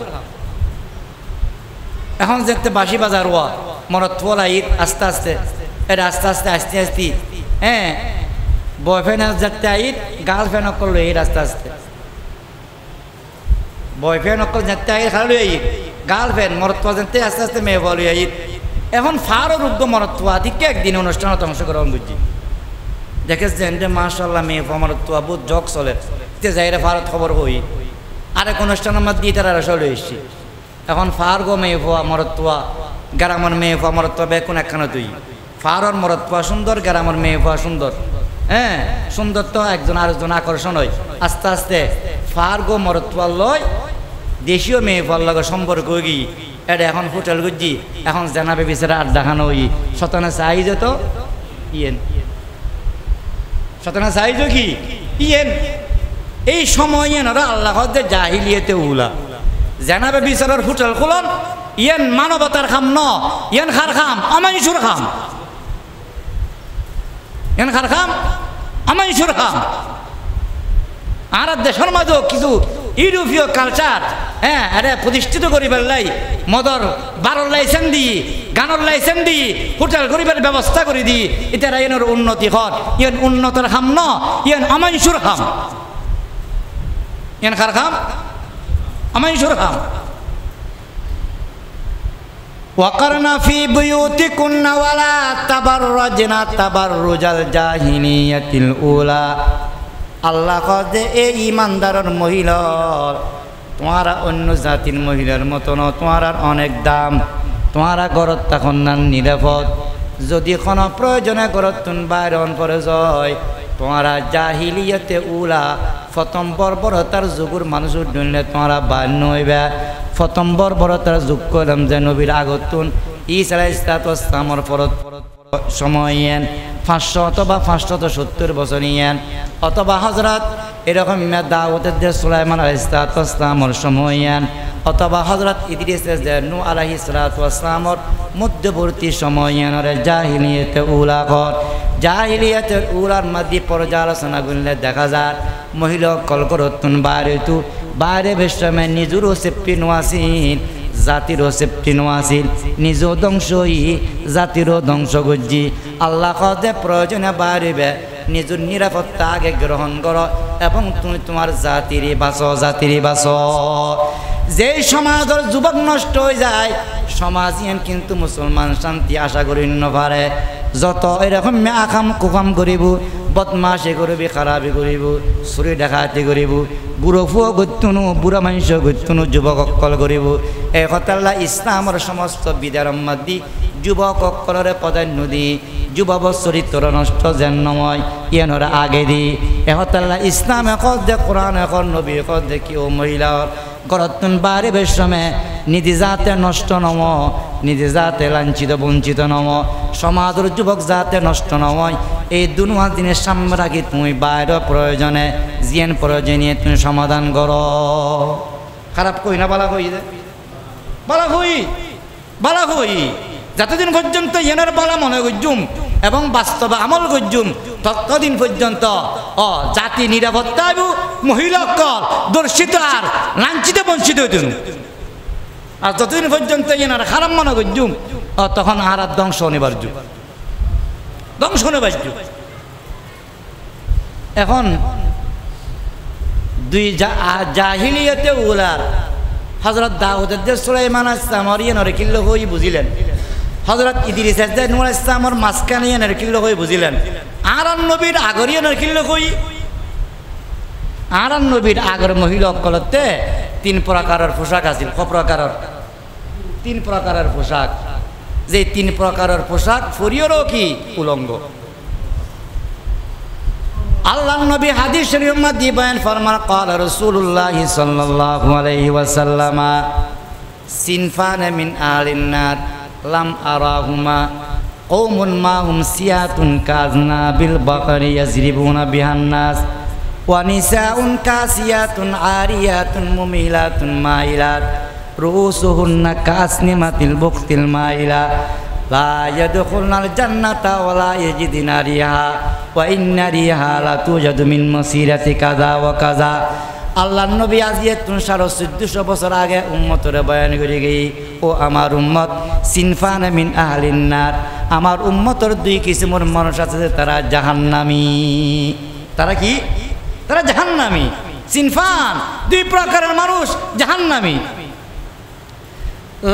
এখন যেতে বাঁশি বাজার ওয়া মরত ফল আইত আস্তে আস্তে এটা আস্তে আস্তে আস্তে আস্তে হ্যাঁ বয়ফ্রেন্ড যেতে আইত গার্লফ্রেন্ড করলো এই আস্তে আস্তে বয়ফ্রেন্ড অকল যেতে আইত খালি আইত গার্লফ্রেন্ড মরত্বা যেতে আস্তে আস্তে মেয়ে বলি আইত এখন ফারও রুগ্ধ মরত্বা ঠিক একদিন অনুষ্ঠানত অংশগ্রহণ করছি দেখেছেন যে মাশাল্লাহ মেয়ে মরত্বা বহুত জগ চলে তে যাইরে ফারত খবর হই আরেক অনুষ্ঠানের মধ্যে তারা চলে এসছি এখন ফার গো মেয়ে ফোয়া মরত্বা গ্রামের মেয়ে ফোয়া মরত্বা বেকুন একখানা তুই ফারর মরত্বা সুন্দর গ্রামের মেয়ে ফোয়া সুন্দর হ্যাঁ সুন্দর তো একজন আরেকজন আকর্ষণ হয় আস্তে আস্তে ফার গো মরত্বা লয় দেশীয় মেয়ে ফোয়ার লগে সম্পর্ক গি এটা এখন হোটেল গুজি এখন জানাবে বিচারে আড্ডা খানো ওই শতানা চাই যেত ইয়েন শতানা চাই যে কি ইয়েন এই সময় এনারা আল্লাহ জাহিলিয়াতে উলা জানাবে বিচারের হোটেল খুলন ইয়েন মানবতার খাম ন ইয়েন খার খাম আমাইশুর খাম ইয়েন খার খাম আমাইশুর খাম আর দেশের মাঝেও কিছু ইউরোপীয় কালচার হ্যাঁ আরে প্রতিষ্ঠিত করিবার লাই মদর বারোর লাইসেন্স দিই গানের লাইসেন্স দিই হোটেল করিবার ব্যবস্থা করে দিই এটা এনের উন্নতি হত ইয়েন উন্নতর খাম ন ইয়েন আমাইশুর খাম ইয়েন খার খাম আমাইশুর খাম ওয়াকারনা ফি বুয়ুতিকুন্না ওয়ালা তাবাররাজনা তাবাররুজাল জাহিলিয়াতিল উলা। আল্লাহ কয় এই ইমানদারের মহিলা তোমারা অন্য জাতির মহিলার মতো ন, তোমার অনেক দাম, তোমারা ঘরত তখন না নিরাপদ। যদি কোনো প্রয়োজনে ঘরত তুন বাইরন পরে যায়, তোমারা জাহিলিয়াতে উলা প্রথম বর্বরতার যুগুর মানুষের জন্য তোমরা বান্য হইবা। প্রথম বর্বরতার যুগ করলাম যে নবীর আগতুন ঈসা আলাইহিস সালামের পরত সময় ইয়েন 500 অথবা 570 বছর ইয়েন, অথবা হজরত এরকম দাউদের সুলাইমান আলাইহিস সালামের সময় ইয়েন, অথবা হজরত ইদ্রিসের নূহ আলাইহিস সালামের মধ্যবর্তী সময় ইয়েনরে জাহিলিয়াতে উলা কর। জাহিলিয়াতের উলার মধ্যে পর্যালোচনা করলে দেখা যায় মহিলা কলকরতুন বাইরে বেশমে নিজেরও সেফটি নোয়াছিল, জাতিরও সেফটি নোয়াছিল, নিজেও ধ্বংসই জাতিরও ধ্বংস করছি। আল্লাহ কদে প্রয়োজনে বাড়িবে নিজের নিরাপত্তা আগে গ্রহণ করো এবং তুমি তোমার জাতিরই বাঁচো। যেই সমাজের যুবক নষ্ট হয়ে যায় সমাজ কিন্তু মুসলমান শান্তি আশা করি পারে। যত এরকম আকাম কুকাম করিব, বদমাশি করবি, খারাপি করিব, চুরি ডাকাতি করিব, বুড়ো ফুয়া গত্যুনো বুড়া মানুষ গত্যুনো যুবক অকল করিব। এই কথাল্লা ইসলামের সমস্ত বিদার মাদি যুবক অকলরে প্রাধান্য দি, যুবক চরিত্র নষ্ট যেন নয় ইয়ানোরা আগে দি। এহতাল্লা ইসলাম এখন দে, কোরআন এখন নবী এখন দেখি ও মহিলার গরতুন বাড়ি বেশমে নিধি যাতে নষ্ট নম, নিধি যাতে লাঞ্ছিত বঞ্চিত নম, সমাজের যুবক যাতে নষ্ট নয়। এই দুনুয়া দিনের সামনে রাখি তুমি বাইরে প্রয়োজনে জিয়ান প্রয়োজনীয় তুমি সমাধান করো। খারাপ কই না বালা কই, বালা কই যতদিন পর্যন্ত এনার বালা মনে করজুম এবং বাস্তবে আমল করজুম ততদিন পর্যন্ত জাতি নিরাপত্তা এবং মহিলা কল দর্শিত আর লাঞ্ছিত বঞ্চিত হইতেন। আর যতদিন পর্যন্ত এনার খারাপ মনে করজুম তখন আর ধ্বংস অনিবার্য। এখন দুই জাহিলিয়াতে উলার হযরত দাউদের সুলাইমান আসসালামর ইয়ানরে কিল্লো হই বুঝিলেন, হযরত ইদ্রিস নূহ আলাইহিস সালামর মাঝখানে ইয়ানরে কিল্লো হই বুঝিলেন। আর নবীর আগর ইয়ানরে কিল্লো হই, আর নবীর আগর মহিলা অকলতে 3 প্রকারের পোশাক আছিল। তিন প্রকারের পোশাক, যে 3 প্রকারের পোশাক ফরিয়রও কি উলঙ্গ। আল্লাহ নবী হাদিস শরীফের মধ্যে বয়ান ফরমান قال رسول الله صلى الله عليه وسلم সিনফান মিন আহলিন নার লাম আরাহুমা কওমুন মাহুম সিয়াতুন কাযনাবিল বাকরি ইয়াজরিবুনা বিহান নাস ওয়া নিসাউন কাসিয়াতুন আরিয়াতুন মুমিলাতুন মাইলাত রুসুহুন্না কাসনিমাতিল বুকতিল মাইলা লা ইয়াদখুলনাল জান্নাতা ওয়া লা ইয়াজিদুনা রিহা ওয়া ইন্না রিহা লা তুজাদু মিন মাসিরাতি কাযা ওয়া কাযা। আল্লাহর নবী আজিয়ে 1400 বছর আগে উম্মতরে বয়ান করে গই, ও আমার উম্মত সিনফান মিন আহলিন নার, আমার উম্মতর 2 কিসিমের মানুষ আছে তারা জাহান্নামী। তারা কি? তারা জাহান্নামী। সিনফান 2 প্রকারের মানুষ জাহান্নামী।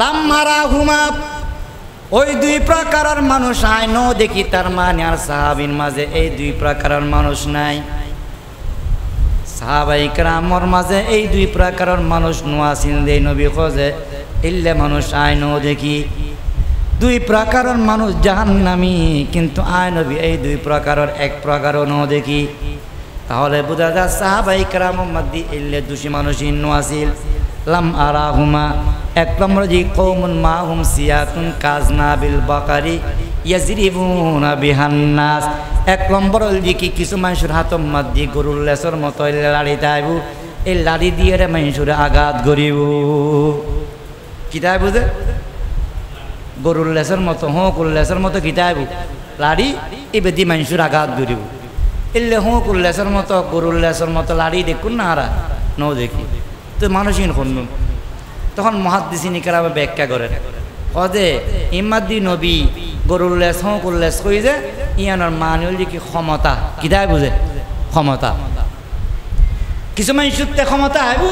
লাম মারাহুমা ওই 2 প্রকারের মানুষ আইন দেখি, তার মানে আর সাহাবীর মাঝে এই 2 প্রকারের মানুষ নাই। সাহাবায়ে কেরামের মাঝে এই 2 প্রকারের মানুষ নোয়াসিন দেই নবী খোঁজে ইল্লে মানুষ আইন দেখি 2 প্রকারের মানুষ জাহান্নামী, কিন্তু আয় নবী এই 2 প্রকারের এক প্রকারও ন দেখি। তাহলে বোঝা যায় সাহাবায়ে কেরামের মধ্যে ইল্লে দোষী মানুষই নোয়াসিল। লাম আরাহুমা 1 নম্বর যে কওমুন মাহুম সিয়াতুন কাযনাবিল বাকারি ইয়াজরিবুনা বিহান নাস। 1 নম্বর যে কি কিছু মানুষের হাতের মধ্যে গরুর লেসের মতো লাড়ি তাইব, এই লাড়ি দিয়ে মানুষের আঘাত করিব। কি তাইব যে গরুর লেসের মতো, হুঁকুর লেসের মতো কি তাইব লাড়ি, এবার দিয়ে মানুষের আঘাত করিব। এলে হুঁকুর লেসের মতো গরুর লেসের মতো লাড়ি দেখুন না হারা ন দেখি তো মানুষই শুনুন। তখন মুহাদ্দিসিন কেরামে ব্যাখ্যা করেন যে ইমাদ্দি নবী গরুর লেস হুঁকুর লেস কই যে ইয়ানোর মানে হল যে কি ক্ষমতা, কিতায় বুঝে ক্ষমতা। কিছু মানুষের ক্ষমতা আইব,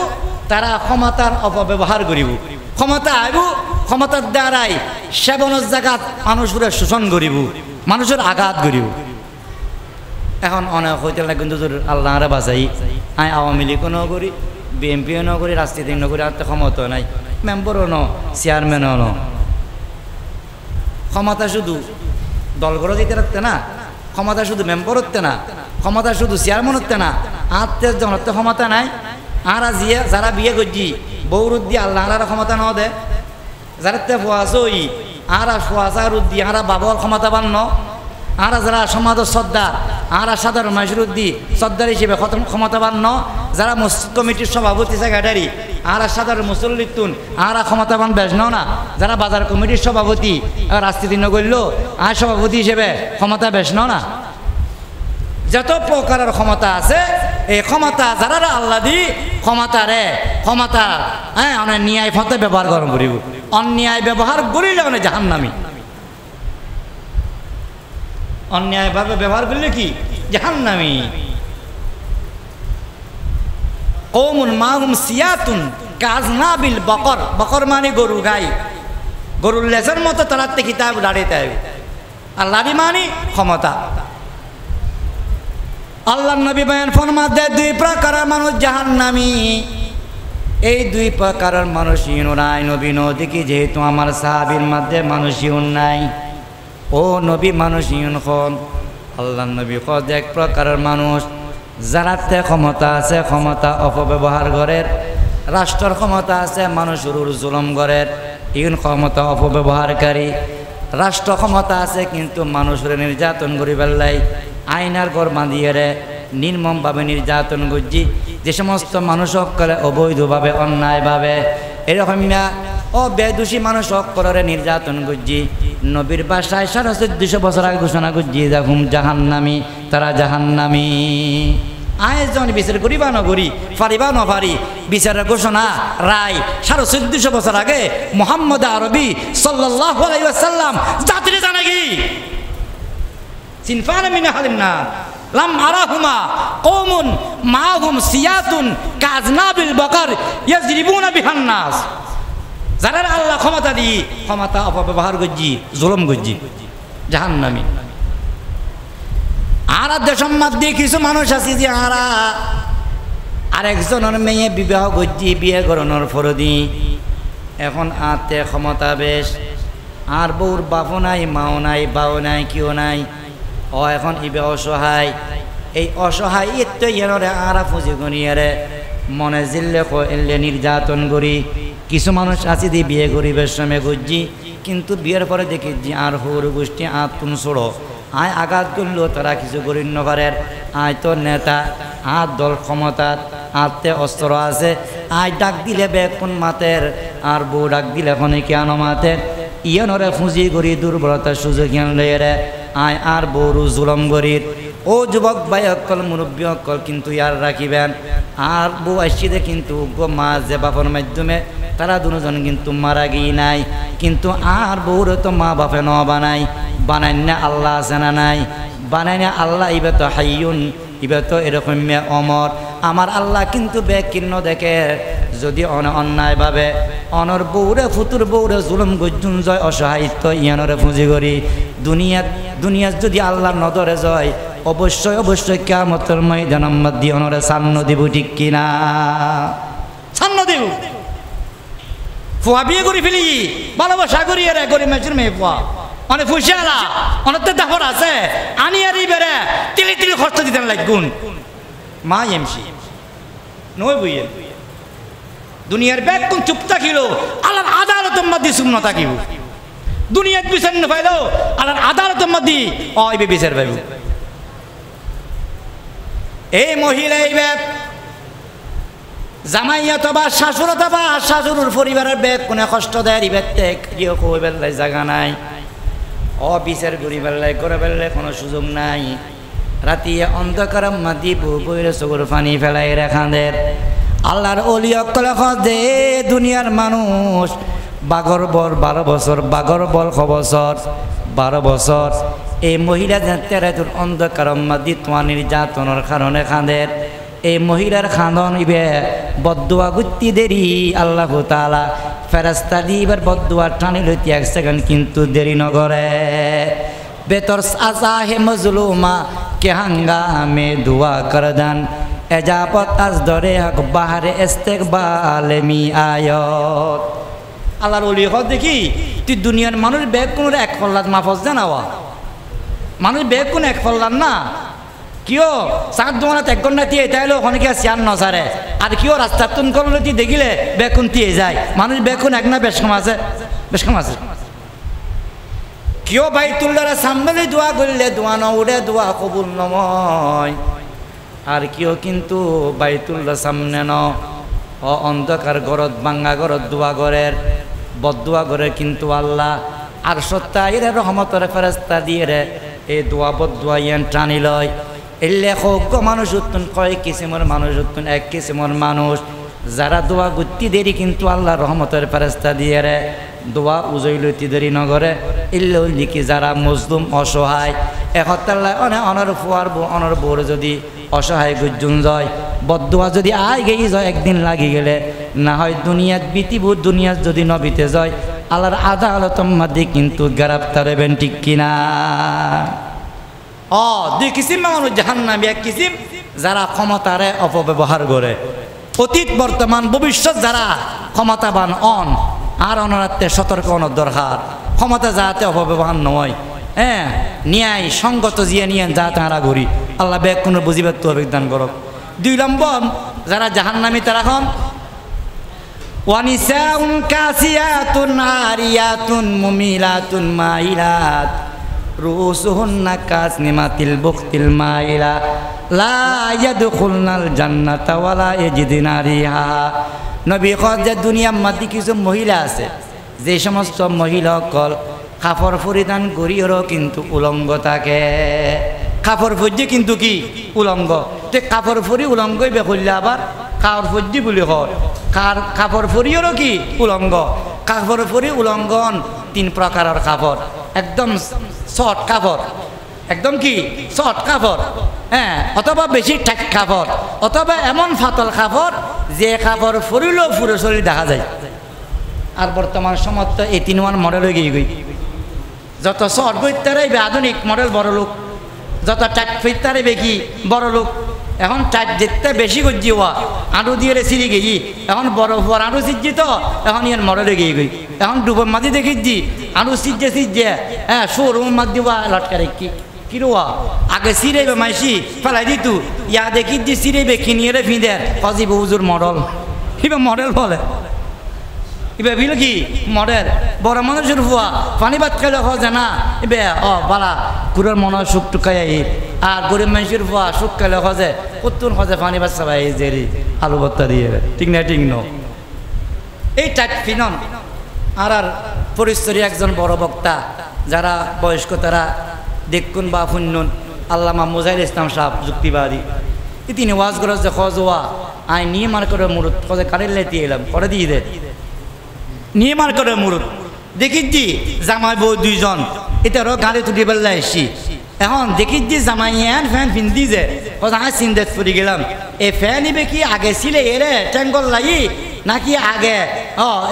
তারা ক্ষমতার অপব্যবহার করিব, ক্ষমতা আইব ক্ষমতার দ্বারাই সেবনের জায়গাত মানুষের শোষণ করিব, মানুষের আঘাত করিব। এখন অনেক হইতে লাগে কিন্তু আল্লাহরে বাঁচাই, আয় আওয়ামী লীগও ন করি, বিএনপিও ন করি, রাজনীতি ন করি, আর তো ক্ষমতা নাই, মেম্বারও ন, চেয়ারম্যানও ন। ক্ষমতা শুধু দলগড় দিতে রাখতে না, ক্ষমতা শুধু মেম্বার হতে না, ক্ষমতা শুধু চেয়ারম্যান হতে না, আত্মীয় জনত্ব ক্ষমতা নাই। আর যারা বিয়ে করছি বৌরুদ্দি আল্লাহ আর ক্ষমতা ন দে, যারা তে ফুয়াশই আর ফুয়াশা রুদ্দি আর বাবর ক্ষমতাবান ন, আর যারা সমাজের শ্রদ্ধার আর সাধারণ মাইসুরুদ্দি শ্রদ্ধার হিসেবে ক্ষমতাবান ন, যারা মসজিদ কমিটির সভাপতি সেক্রেটারি আর সাধারণ মুসল্লিতুন আর ক্ষমতাবান বেশ না, যারা বাজার কমিটির সভাপতি রাজনীতি নগরল আর সভাপতি হিসেবে ক্ষমতা বেশ না। যত প্রকারের ক্ষমতা আছে এই ক্ষমতা যারা আল্লাহ দি ক্ষমতা অনেক ন্যায় পথে ব্যবহার গরম করিব, অন্যায় ব্যবহার করিলে অনেক জাহান্নামী। অন্যায়ভাবে ব্যবহার করলে কি জাহান্নামী। কওমুন মাহুম সিয়াতুন কাজনাবিল বকর, বকর মানে গরু গাই, গরুর লেজের মতো তারাতে কিতাব দাঁড়িয়ে থাকবে। আল্লাহর মানে ক্ষমতা। আল্লাহ নবী বয়ান ফরমাতে দুই প্রকারের মানুষ জাহান্নামী। এই দুই প্রকারের মানুষ নাই নবী নদীকে, যেহেতু আমার সাহাবীর মধ্যে মানুষই নাই, ও নবী মানুষ খন। আল্লাহ নবী কদ এক প্রকারের মানুষ যারাতে ক্ষমতা আছে ক্ষমতা অপব্যবহার করের, রাষ্ট্রের ক্ষমতা আছে মানুষের জুলুম করের, ইন ক্ষমতা অপব্যবহারকারী। রাষ্ট্র ক্ষমতা আছে কিন্তু মানুষের নির্যাতন করি পেলাই, আইনার ঘর বাঁধিয়ে রে নির্মমভাবে নির্যাতন করছি। যে সমস্ত মানুষ সকলে অবৈধভাবে অন্যায়ভাবে এরকম বেদোষী মানুষ সকলের নির্যাতন করছি। নবীর বাসায় 1450 বছর আগে ঘোষণা করছি দেখুন জাহান্নামী, তারা জাহান্নামী। আয়োজন বিচার করিবা নগরী ফারিবা নফারি বিচারের ঘোষণা রায় 1450 বছর আগে মুহাম্মদ আরবি সাল্লাল্লাহু আলাইহি ওয়াসাল্লাম জাতিরে জানা কি সিনফান মিন আহলিন নার লাম আরাহুমা কওমুন মাহুম সিয়াতুন কাজনাবিল বকর ইয়াজরিবুনা বিহান নাস। যারা আল্লাহ ক্ষমতা দি ক্ষমতা অপব্যবহার করছি, জুলুম করছি, জাহান্নামী। আর দেশের মধ্যে কিছু মানুষ আছে যে আরেকজনের মেয়ে বিবাহ করছি, বিয়ে করানোর ফরদি এখন আতে ক্ষমতা বেশ, আর বউর বাপও নাই, মাও নাই, বাও নাই, কেউ নাই, ও এখন ইবে অসহায়। এই অসহায় এত এনরে আরা ফুজি গনিয়ারে মনে জিল্লে এলে নির্যাতন করি। কিছু মানুষ আছে দিয়ে বিয়ে গরিবের সময় করছি, কিন্তু বিয়ের পরে দেখেছি আর হৌর গোষ্ঠী আর তুন ছোড়ো আয় আঘাত করলেও তারা কিছু করি নগরের। আয় তো নেতা আর দল ক্ষমতার আতে অস্ত্র আছে, আয় ডাক দিলে বেগ কোন মাতের আর বউ ডাক দিলে কোনে কেন মাতের। ইয়নরে ফুঁজি করি দুর্বলতার সুযোগ রে আয় আর বউরু জুলম গরির। ও যুবক ভাই অকল মুরব্বী অকল কিন্তু ইয়ার রাখিবেন, আর বউ আসছে কিন্তু মা যে বাপর মাধ্যমে তারা দুজন কিন্তু মারা গিয়ে নাই, কিন্তু আর বউরে তো মা বাপে ন বানাই না আল্লাহ আছে না নাই, বানাই না আল্লাহ ইবে তো হাইয়ুন, ইবে তো এরকম অমর। আমার আল্লাহ কিন্তু বেকিন্ন দেখে যদি অন্যায়ভাবে অনর বউরে ফুতুর বউরে জুলুম গজ্জুন জয় অসহায়িত্ব ইয়ানরে পুঁজি করি দুনিয়ার যদি আল্লাহর নজরে জয় অবশ্যই অবশ্যই কিয়ামতের ময়দানের মধ্যে অনরে সান্ন দিব, ঠিক কিনা? সান্ন দিব। ফুয়া বিয়ে করি ফেলি ভালোবাসা করি রে গরিব মেয়ের মেয়ে ফুয়া অনেক ফুসিয়ালা অনেক তো দাফর আছে আনি আর বেড়ে তিলি তিলি খরচ দিতেন লাগুন মা এমসি নয় বইয়ে দুনিয়ার ব্যাগ কোন চুপ থাকিল আল্লাহর আদালতের মধ্যে শুকনো থাকিব। দুনিয়ার বিচার না পাইল আল্লাহর আদালতের মধ্যে অইবে বিচার পাইব। এই মহিলা এই ব্যাগ জামাই অথবা শাশুড় অথবা শাশুড়ুর পরিবারের ব্যাগ কোনে কষ্ট দেয় ইবেতে কেউ কই বেলায় জায়গা নাই, অবিচার করি বেলায় করে বেললে কোনো সুযোগ নাই। রাতি অন্ধকার মাদি বইরে চকুর পানি ফেলাই রেখাদের আল্লাহর অলি অকল দে দুনিয়ার মানুষ বাগর বল 12 বছর বাগর বল 6 বছর 12 বছর এই মহিলা তেরে তোর অন্ধকার মাদি তোমার নির্যাতনের কারণে খাঁদের এই মহিলার খানন ইবে বদদুয়া গুত্তি দেরি আল্লাহ তাআলা ফেরেশতা দিবার বদদুয়া টানি লইতে 1 সেকেন্ড কিন্তু দেরি নগরে বেতর আজা হে মজলুমা কে হাঙ্গামে দুয়া করদান এজাবত আজ দরে হক বাহারে ইস্তেকবালে মি আয়াত আল্লাহর ওলি হক দেখি তুই দুনিয়ার মানুষ বেগ কোন এক ফল্লাদ মাফজ জানাওয়া মানুষ বেগ কোন এক ফল্লাদ না কিও সাত দোয়ানা ত্যাগ না দিয়ে তাইলে ওখানে কি সিয়ান নসারে আর কিও রাস্তা তুন করলে তুই দেখিলে বেকুন দিয়ে যায় মানুষ বেকুন এক না বেশ কম আছে কিও বাইতুল্লাহর সামনে দোয়া করলে দোয়া ন উড়ে দোয়া কবুল নয় আর কিও কিন্তু বাইতুল্লাহ সামনে ন অন্ধকার ঘরত ভাঙ্গা ঘরত দোয়া ঘরের বদদোয়া ঘরে কিন্তু আল্লাহ আর সত্তা এর রহমতের ফেরেশতা দিয়ে রে এই দোয়া বদদোয়া ইয়ান টানি লয় এলে হোক মানুষ উত্তন কয় কিসিমর মানুষ উত্তন এক কিসিমর মানুষ যারা দোয়া গুত্তি দেরি কিন্তু আল্লাহ রহমতের ফেরেশতা দিয়ে রে দোয়া উজই লইতি দেরি নগরে এলে ওই লিখি যারা মজলুম অসহায় একতাল্লাহ অনেক অনর ফুয়ার অনর বোর যদি অসহায় গুজ্জুন যায় বদদোয়া যদি আয় গেই যায় একদিন লাগি গেলে না হয় দুনিয়াত বিতিবুর দুনিয়াত যদি নবিতে যায় আল্লাহর আদালতম মাদি কিন্তু গ্রেফতার হবেন ঠিক কিনা দুই কিসিম মানুষ জাহান্নামী এক কিসিম যারা ক্ষমতারে অপব্যবহার করে অতীত বর্তমান ভবিষ্যৎ যারা ক্ষমতাবান আর অনরাত্মে সতর্ক অনর দরকার ক্ষমতা যাতে অপব্যবহার নয় হ্যাঁ ন্যায় সঙ্গত জিয়ে নিয়ে যা তাঁরা ঘুরি আল্লাহ ব্যাগ কোনো বুঝিবার তো অভিজ্ঞান করক 2 নম্বর যারা জাহান্নামী তারা হন ওয়ানিসাউন কাসিয়াতুন আরিয়াতুন মুমিলাতুন মাইলাত রুসুহুন্না কাসনিমাতিল বুখতিল মাইলা লা ইয়াদখুলনাল জান্নাতা ওয়ালা ইয়াজিদুনা রিহা নবী কয় যে দুনিয়ার মধ্যে কিছু মহিলা আছে যে সমস্ত মহিলা কল কাপড় পরিধান করিও কিন্তু উলঙ্গ থাকে কাপড় পরিয়ে কিন্তু কি উলঙ্গ তে কাপড় পরি উলঙ্গই বেকল্লা আবার কাপড় পরি বলি হয় কাপড় পরিও কি উলঙ্গ কাপড় পরি উলঙ্গন 3 প্রকারের কাপড় একদম শর্ট কাপড় একদম কি শর্ট কাপড় হ্যাঁ অথবা বেশি টাইট কাপড় অথবা এমন ফাতল কাপড় যে কাপড় পরিলেও পুরো শরীর দেখা যায় আর বর্তমান সমস্ত এই 3 মডেল হয়ে গিয়ে যত শর্ট বইতারে আধুনিক মডেল বড় লোক যত টাইট ফিরতারে বেশি বড় লোক এখন টাইট যেতে বেশি গজ্জি হওয়া আঁটু দিয়ে সিঁড়ি গেছি এখন বড় হওয়ার আঁটু সিঁজি তো এখন ইয়ার মডেলে গিয়ে গই এখন ডুবের মাঝে দেখিছি আঁটু সিঁজে হ্যাঁ শোরুম মাছ দিবা লটকারে কি রোয়া আগে সিঁড়েবে মাইসি ফেলাই দিত ইয়া দেখি দি সিঁড়েবে কিনিয়ে ফিঁদে কাজী বহুজুর মডেল কিবা মডেল বলে এবার বিল কি মডেল বড় মানুষের হুয়া পানি ভাত খাইলে হজে না এবে বালা গুড়ের মনে হয় সুখ টুকাই আর গরিব মানুষের হুয়া সুখ খাইলে হজে কত্তুন হজে পানি ভাত সবাই যে আলু ভর্তা দিয়ে ঠিক না ঠিক ন এই টাইট ফিনন আর পরিচয় একজন বড় বক্তা যারা বয়স্ক তারা দেখুন বা শুনুন আল্লামা মুজাহিদ ইসলাম সাহেব যুক্তিবাদী তিনি ওয়াজ করে যে হজওয়া আই নিয়ে মার করে মুরুদ হজে কারের লেতি এলাম করে দিয়ে দে নিয়ে মার করে মুরুদ দেখিছি জামাই বউ 2 জন এটারও গাড়ি তুলি বেলা এসছি এখন দেখিছি জামাই ফ্যান পিন্দি যে হ্যাঁ চিন্তা পড়ে গেলাম এই ফ্যান ইবে কি আগে ছিলে এরে ট্যাঙ্গল লাগি নাকি আগে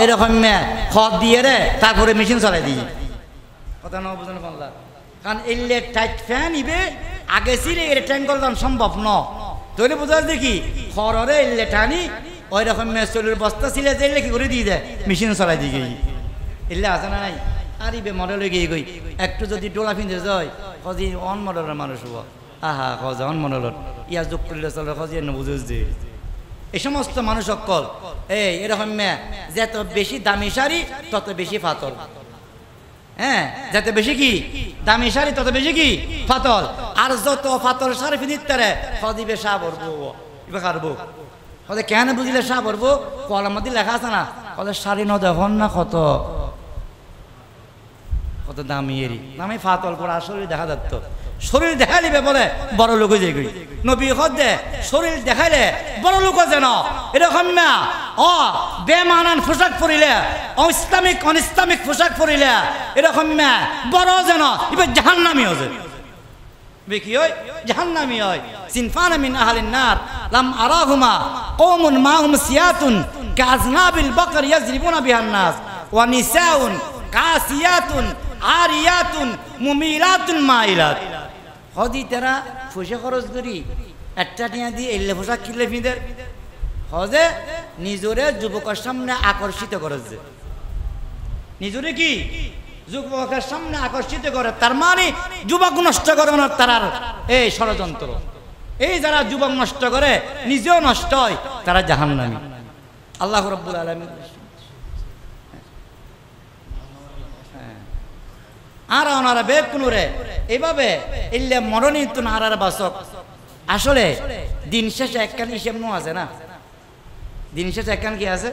এরকম খদ দিয়ে রে তারপরে মেশিন চলাই দিই কথা ন বুঝলেন পারলাম কারণ এলে টাইট ফ্যান ইবে আগে ছিলে এর ট্যাঙ্গল দাম সম্ভব ন তৈরি বোঝা দেখি খড়রে এলে টানি ওই রকম চুলের বস্তা ছিলে যে কি করে দিয়ে দেয় মেশিন চলাই দিয়ে গই এলে আছে না নাই আর ইবে মডেল হয়ে গিয়ে গই একটু যদি ডোলা ফিনতে যায় কজি অন মডেলের মানুষ হবো আহা কজা অন মডেলত ইয়া যোগ করলে চলে কজি বুঝেছ যে এই সমস্ত মানুষ সকল এরকম যত বেশি দামি শাড়ি তত বেশি ফাতল হ্যাঁ যত বেশি কি দামি শাড়ি তত বেশি কি ফাতল আর যত ফাতল শাড়ি ফিনিতে কদিবে সা ভরবো এবার কারবো কদে কেন বুঝলে সা ভরবো কলার মধ্যে লেখা আছে না কদে শাড়ি ন দেখুন না কত কত দামি এরি দামি ফাতল করে আসলে দেখা যাত শরীর দেখাইলে বলে বড় লোক হয়ে যাই নবী দে শরীর দেখাইলে বড় লোক যেন এরকম না বেমানান পোশাক পরিলে ইসলামিক অনিসলামিক পোশাক পরিলে এরকম না বড় যেন এবার জাহান্নামী হয়ে কি হয় জাহান্নামী হয় সিনফান মিন আহলিন নার লাম আরাহুমা কওমুন মাহুম সিয়াতুন কাজনাবিল বাকর ইয়াজরিবুনা বিহান নাস ওয়া নিসাউন কাসিয়াতুন আরিয়াতুন মুমিলাতুন মাইলাত হদি তারা পয়সা খরচ করি একটা টিয়া দিয়ে এলে পোশাক কিনলে ফিদের হজে নিজরে যুবকের সামনে আকর্ষিত করেছে নিজরে কি যুবকের সামনে আকর্ষিত করে তার মানে যুবক নষ্ট করানোর তার এই ষড়যন্ত্র এই যারা যুবক নষ্ট করে নিজেও নষ্ট হয় তারা জাহান্নামী আল্লাহ রাব্বুল আলামিন আর ওনারা বেকুনুরে এইভাবে ইল্লে মরণী তো নারার বাসক আসলে দিন শেষে একখান হিসেব নো আছে না দিন শেষে একখান কি আছে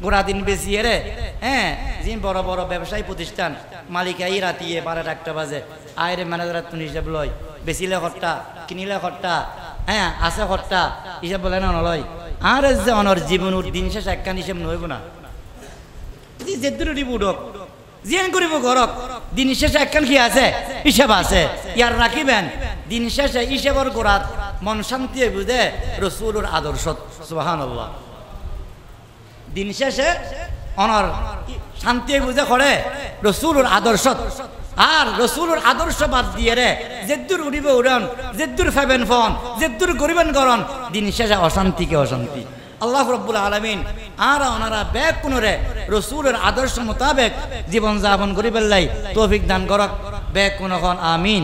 গোড়া দিন বেশি রে হ্যাঁ যিনি বড় বড় ব্যবসায়ী প্রতিষ্ঠান মালিকাই রাতিয়ে 12টা বাজে আয়রে ম্যানেজার তুমি হিসাব লয় বেচিলে খরটা কিনিলে খরটা হ্যাঁ আছে খরটা হিসাব বলে না নলয় আর যে অনর জীবনের দিন শেষে একখান হিসেব নইব না যে দূরে বুড়ক জিয়ান করিব ঘরক দিন শেষে একখান কি আছে হিসাব আছে ইয়ার রাখিবেন দিন শেষে হিসাবর গোড়াত মন শান্তি বুঝে রসুলের আদর্শ সুবহানাল্লাহ দিন শেষে অনর শান্তি বুঝে করে রসুলের আদর্শ আর রসুলের আদর্শ বাদ দিয়ে রে যেদূর উড়িবে উড়ান যেদূর ফেবেন ফোন যেদূর করিবেন করন দিন শেষে অশান্তিকে অশান্তি আল্লাহ রাব্বুল আলামিন আর ওনারা ব্যাগ কোনরে রসুলের আদর্শ মোতাবেক জীবন যাপন করিবেন লাই তৌফিক দান করক ব্যাগ কোন আমিন।